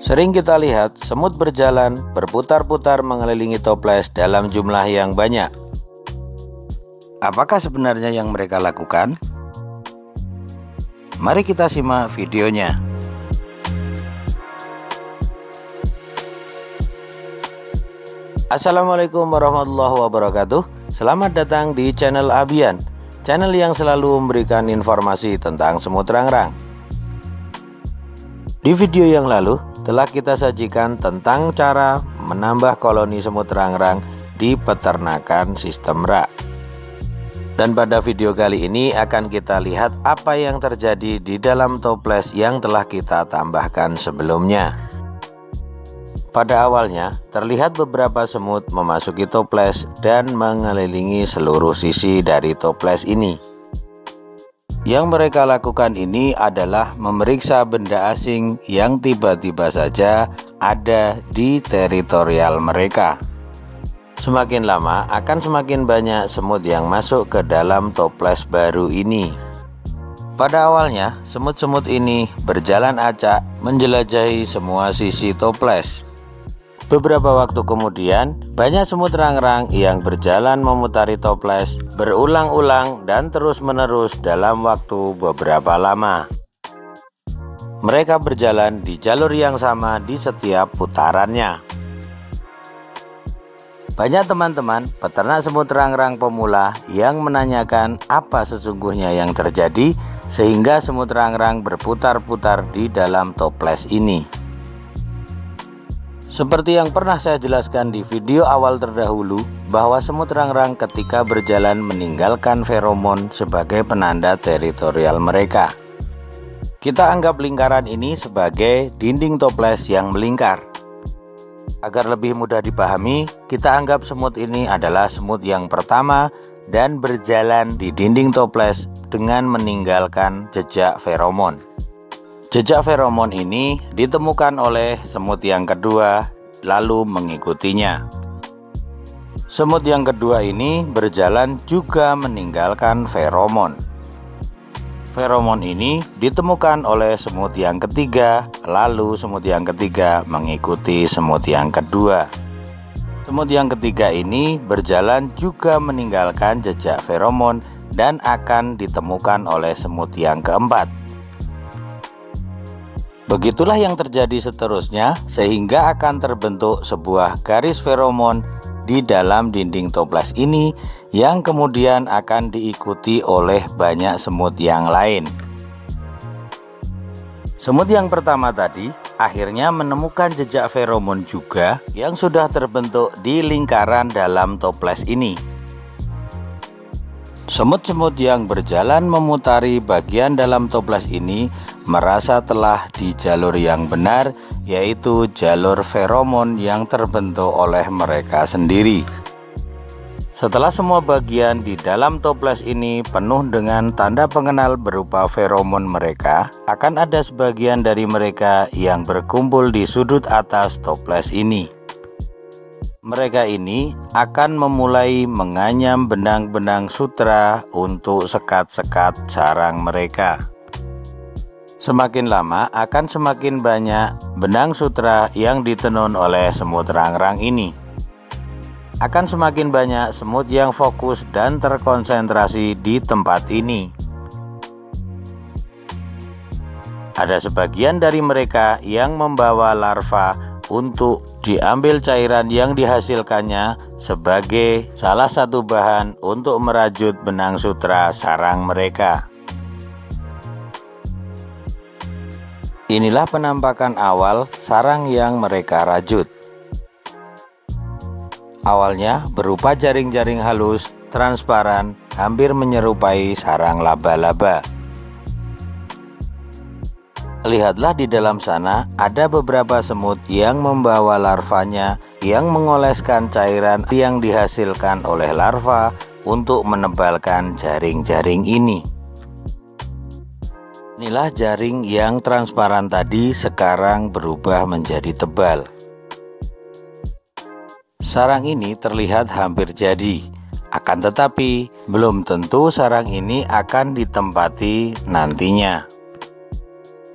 Sering kita lihat semut berjalan berputar-putar mengelilingi toples dalam jumlah yang banyak. Apakah sebenarnya yang mereka lakukan? Mari kita simak videonya. Assalamualaikum warahmatullahi wabarakatuh. Selamat datang di channel Abian, channel yang selalu memberikan informasi tentang semut rangrang. Di video yang lalu telah kita sajikan tentang cara menambah koloni semut rangrang di peternakan sistem rak. Dan pada video kali ini akan kita lihat apa yang terjadi di dalam toples yang telah kita tambahkan sebelumnya. Pada awalnya terlihat beberapa semut memasuki toples dan mengelilingi seluruh sisi dari toples ini. Yang mereka lakukan ini adalah memeriksa benda asing yang tiba-tiba saja ada di teritorial mereka. Semakin lama akan semakin banyak semut yang masuk ke dalam toples baru ini. Pada awalnya semut-semut ini berjalan acak menjelajahi semua sisi toples. Beberapa waktu kemudian, banyak semut rangrang yang berjalan memutari toples berulang-ulang dan terus-menerus dalam waktu beberapa lama. Mereka berjalan di jalur yang sama di setiap putarannya. Banyak teman-teman peternak semut rangrang pemula yang menanyakan apa sesungguhnya yang terjadi sehingga semut rangrang berputar-putar di dalam toples ini. Seperti yang pernah saya jelaskan di video awal terdahulu, bahwa semut rangrang ketika berjalan meninggalkan feromon sebagai penanda teritorial mereka. Kita anggap lingkaran ini sebagai dinding toples yang melingkar. Agar lebih mudah dipahami, kita anggap semut ini adalah semut yang pertama dan berjalan di dinding toples dengan meninggalkan jejak feromon. Jejak feromon ini ditemukan oleh semut yang kedua lalu mengikutinya. Semut yang kedua ini berjalan juga meninggalkan feromon. Feromon ini ditemukan oleh semut yang ketiga, lalu semut yang ketiga mengikuti semut yang kedua. Semut yang ketiga ini berjalan juga meninggalkan jejak feromon dan akan ditemukan oleh semut yang keempat. Begitulah yang terjadi seterusnya sehingga akan terbentuk sebuah garis feromon di dalam dinding toples ini yang kemudian akan diikuti oleh banyak semut yang lain. Semut yang pertama tadi akhirnya menemukan jejak feromon juga yang sudah terbentuk di lingkaran dalam toples ini. Semut-semut yang berjalan memutari bagian dalam toples ini merasa telah di jalur yang benar, yaitu jalur feromon yang terbentuk oleh mereka sendiri. Setelah semua bagian di dalam toples ini penuh dengan tanda pengenal berupa feromon mereka, akan ada sebagian dari mereka yang berkumpul di sudut atas toples ini. Mereka ini akan memulai menganyam benang-benang sutra untuk sekat-sekat sarang mereka. Semakin lama akan semakin banyak benang sutra yang ditenun oleh semut rangrang ini. Akan semakin banyak semut yang fokus dan terkonsentrasi di tempat ini. Ada sebagian dari mereka yang membawa larva untuk diambil cairan yang dihasilkannya sebagai salah satu bahan untuk merajut benang sutra sarang mereka. Inilah penampakan awal sarang yang mereka rajut. Awalnya berupa jaring-jaring halus, transparan, hampir menyerupai sarang laba-laba. Lihatlah di dalam sana ada beberapa semut yang membawa larvanya yang mengoleskan cairan yang dihasilkan oleh larva untuk menebalkan jaring-jaring ini. Inilah jaring yang transparan tadi sekarang berubah menjadi tebal. Sarang ini terlihat hampir jadi, akan tetapi belum tentu sarang ini akan ditempati nantinya.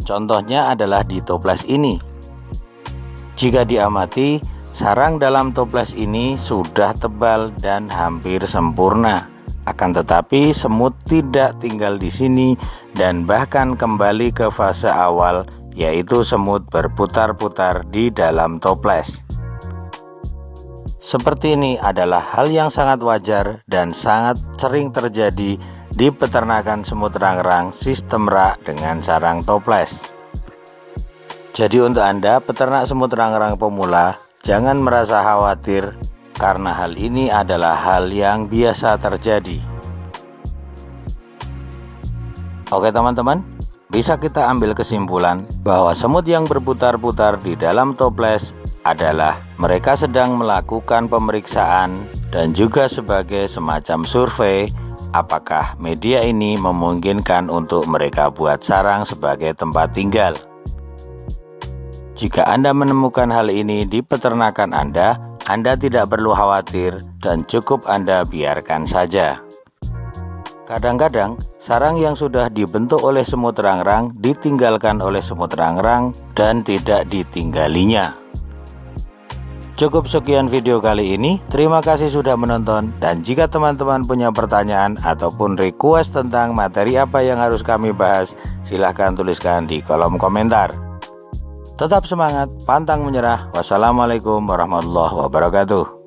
Contohnya adalah di toples ini. Jika diamati, sarang dalam toples ini sudah tebal dan hampir sempurna. Akan tetapi semut tidak tinggal di sini dan bahkan kembali ke fase awal, yaitu semut berputar-putar di dalam toples. Seperti ini adalah hal yang sangat wajar dan sangat sering terjadi di peternakan semut rangrang sistem rak dengan sarang toples. Jadi untuk Anda peternak semut rangrang pemula, jangan merasa khawatir karena hal ini adalah hal yang biasa terjadi. Oke teman-teman, bisa kita ambil kesimpulan bahwa semut yang berputar-putar di dalam toples adalah mereka sedang melakukan pemeriksaan dan juga sebagai semacam survei apakah media ini memungkinkan untuk mereka buat sarang sebagai tempat tinggal. Jika Anda menemukan hal ini di peternakan Anda tidak perlu khawatir dan cukup Anda biarkan saja. Kadang-kadang sarang yang sudah dibentuk oleh semut rangrang ditinggalkan oleh semut rangrang dan tidak ditinggalinya. Cukup sekian video kali ini, terima kasih sudah menonton, dan jika teman-teman punya pertanyaan ataupun request tentang materi apa yang harus kami bahas, silahkan tuliskan di kolom komentar. Tetap semangat, pantang menyerah. Wassalamualaikum warahmatullahi wabarakatuh.